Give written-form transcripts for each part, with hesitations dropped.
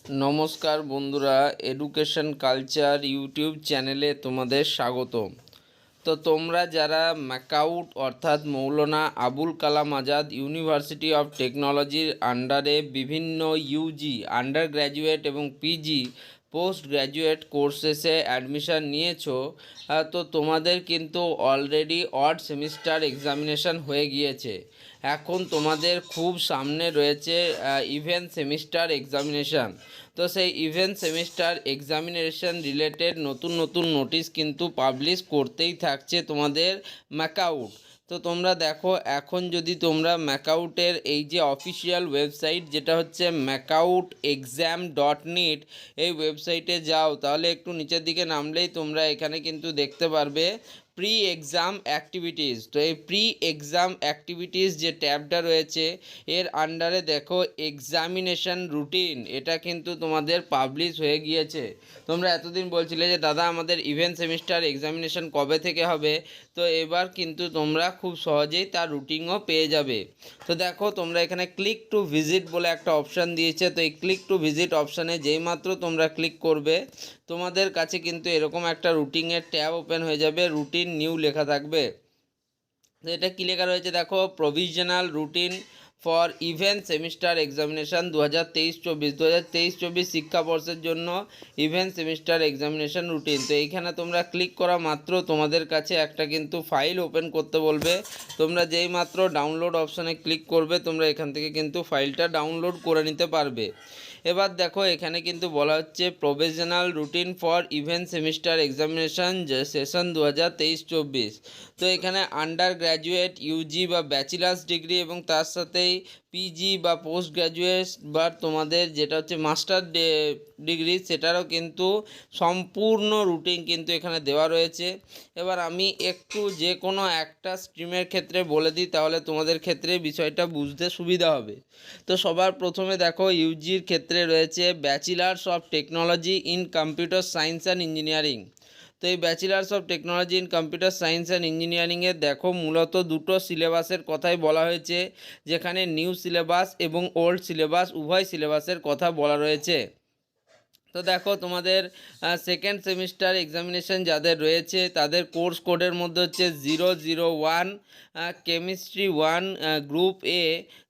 নমস্কার বন্ধুরা, education culture YouTube চ্যানেলে তোমাদের স্বাগত। তো তোমরা যারা ম্যাকাউট অর্থাৎ মৌলানা আবুল কালাম আজাদ ইউনিভার্সিটি অফ টেকনোলজির আন্ডারে বিভিন্ন ইউজি আন্ডার গ্র্যাজুয়েট এবং পিজি পোস্ট গ্র্যাজুয়েট কোর্সেসে অ্যাডমিশান নিয়েছো, তো তোমাদের কিন্তু অলরেডি অড সেমিস্টার এক্সামিনেশান হয়ে গিয়েছে। এখন তোমাদের খুব সামনে রয়েছে ইভেন্ট সেমিস্টার এক্সামিনেশান। তো সেই ইভেন্ট সেমিস্টার এক্সামিনেশান রিলেটেড নতুন নতুন নোটিশ কিন্তু পাবলিশ করতেই থাকছে তোমাদের ম্যাকাউট। তো তোমরা দেখো, এখন যদি তোমরা ম্যাকাউটের এই যে অফিসিয়াল ওয়েবসাইট যেটা হচ্ছে macautexam.net, এই ওয়েবসাইটে যাও, তাহলে একটু নিচের দিকে নামলেই তোমরা এখানে কিন্তু দেখতে পারবে প্রি এক্সাম অ্যাক্টিভিটিস। তো এই প্রি এক্সাম অ্যাক্টিভিটিস যে ট্যাবটা রয়েছে এর আন্ডারে দেখো এক্সামিনেশন রুটিন, এটা কিন্তু তোমাদের পাবলিশ হয়ে গিয়েছে। তোমরা এতদিন বলছিলে যে দাদা আমাদের ইভেন্ট সেমিস্টার এক্সামিনেশন কবে থেকে হবে, তো এবার কিন্তু তোমরা খুব সহজেই তার রুটিনও পেয়ে যাবে। তো দেখো, তোমরা এখানে ক্লিক টু ভিজিট বলে একটা অপশান দিয়েছে। তো এই ক্লিক টু ভিজিট অপশানে যেই মাত্র তোমরা ক্লিক করবে, তোমাদের কাছে কিন্তু এরকম একটা রুটিনের ট্যাব ওপেন হয়ে যাবে, রুটিন নিউ লেখা থাকবে। তো এটা কী লেখা রয়েছে দেখো, provisional routine for event semester examination 2023-24 শিক্ষাবর্ষের জন্য ইভেন্ট সেমিস্টার এক্সামিনেশান রুটিন। তো এইখানে তোমরা ক্লিক করা মাত্র তোমাদের কাছে একটা কিন্তু ফাইল ওপেন করতে বলবে। তোমরা যেই মাত্র ডাউনলোড অপশানে ক্লিক করবে, তোমরা এখান থেকে কিন্তু ফাইলটা ডাউনলোড করে নিতে পারবে। এবার দেখো, এখানে কিন্তু বলা হচ্ছে provisional routine for event semester examination session 2023-24। তো এখানে আন্ডার গ্র্যাজুয়েট, ইউজি বা ব্যাচেলার্স ডিগ্রি এবং তার সাথেই পিজি বা পোস্ট গ্র্যাজুয়েট বা তোমাদের যেটা হচ্ছে মাস্টার ডিগ্রি, সেটারও কিন্তু সম্পূর্ণ রুটিন কিন্তু এখানে দেওয়া রয়েছে। এবার আমি একটু যে কোনো একটা স্ট্রিমের ক্ষেত্রে বলে দিই, তাহলে তোমাদের ক্ষেত্রে বিষয়টা বুঝতে সুবিধা হবে। তো সবার প্রথমে দেখো, ইউজির ক্ষেত্রে রয়েছে bachelors of technology in computer science and engineering. তো এই bachelors of technology in computer science and ইঞ্জিনিয়ারিংয়ে দেখো মূলত দুটো সিলেবাসের কথাই বলা হয়েছে, যেখানে নিউ সিলেবাস এবং ওল্ড সিলেবাস উভয় সিলেবাসের কথা বলা রয়েছে। তো দেখো, তোমাদের সেকেন্ড সেমিস্টার এক্সামিনেশন যাদের রয়েছে তাদের কোর্স কোডের মধ্যে হচ্ছে 001 কেমিস্ট্রি 1 গ্রুপ এ,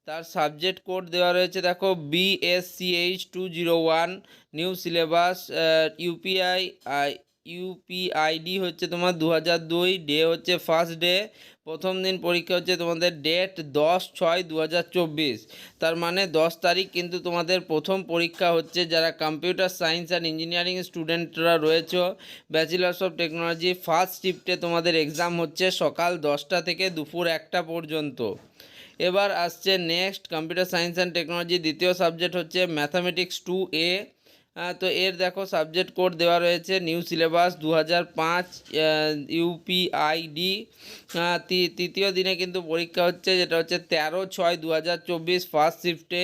তার সাবজেক্ট কোড দেওয়া রয়েছে দেখো BSCH 201। নিউ সিলেবাস ইউপিআইডি হচ্ছে তোমার 2002, ডে হচ্ছে ফার্স্ট ডে। প্রথম দিন পরীক্ষা হচ্ছে তোমাদের ডেট 10/6/2024, তার মানে 10 তারিখ কিন্তু তোমাদের প্রথম পরীক্ষা হচ্ছে। যারা কম্পিউটার সায়েন্স অ্যান্ড ইঞ্জিনিয়ারিং স্টুডেন্টরা রয়েছে, ব্যাচেলার্স অফ টেকনোলজি ফার্স্ট শিফটে তোমাদের এক্সাম হচ্ছে সকাল 10টা থেকে দুপুর 1টা পর্যন্ত। এবার আসছে next computer science and technology দ্বিতীয় সাবজেক্ট হচ্ছে ম্যাথামেটিক্স 2A। তো এর দেখো সাবজেক্ট কোড দেওয়া রয়েছে নিউ সিলেবাস 2005 ইউপিআইডি। তৃতীয় দিনে কিন্তু পরীক্ষা হচ্ছে, যেটা হচ্ছে 13/6/2024 ফার্স্ট শিফটে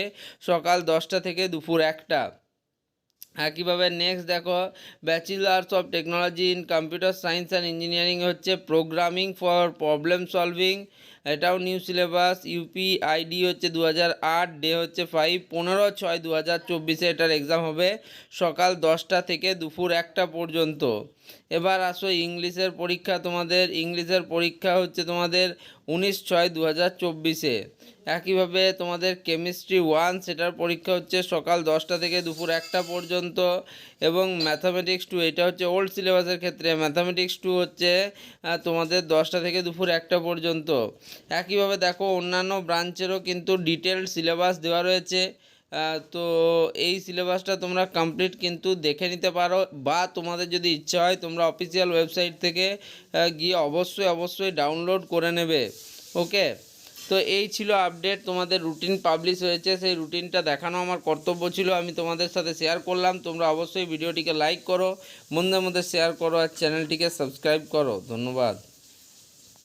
সকাল 10টা থেকে দুপুর 1টা। একইভাবে নেক্সট দেখো, bachelors of technology in computer science and engineering হচ্ছে প্রোগ্রামিং ফর প্রবলেম সলভিং, এটাও নিউ সিলেবাস ইউপিআইডি হচ্ছে 2008, ডে হচ্ছে 15/6/2024 এটার এক্সাম হবে সকাল 10টা থেকে দুপুর 1টা পর্যন্ত। এবার আসো ইংলিশের পরীক্ষা। তোমাদের ইংলিশের পরীক্ষা হচ্ছে তোমাদের 19/6/2024। একইভাবে তোমাদের কেমিস্ট্রি 1 সেটার পরীক্ষা হচ্ছে সকাল 10টা থেকে দুপুর 1টা পর্যন্ত। এবং ম্যাথামেটিক্স 2, এটা হচ্ছে ওল্ড সিলেবাসের ক্ষেত্রে, ম্যাথামেটিক্স 2 হচ্ছে তোমাদের 10টা থেকে দুপুর 1টা পর্যন্ত। একইভাবে দেখো, অন্যান্য ব্রাঞ্চেরও কিন্তু ডিটেলড সিলেবাস দেওয়া রয়েছে। তো এই সিলেবাসটা তোমরা কমপ্লিট কিন্তু দেখে নিতে পারো, বা তোমাদের যদি ইচ্ছা হয় তোমরা অফিসিয়াল ওয়েবসাইট থেকে গিয়ে অবশ্যই ডাউনলোড করে নেবে। ওকে, তো এই ছিল আপডেট। তোমাদের রুটিন পাবলিশ হয়েছে, সেই রুটিনটা দেখানো আমার কর্তব্য ছিল, আমি তোমাদের সাথে শেয়ার করলাম। তোমরা অবশ্যই ভিডিওটিকে লাইক করো, বন্ধুদের মধ্যে শেয়ার করো আর চ্যানেলটিকে সাবস্ক্রাইব করো। ধন্যবাদ।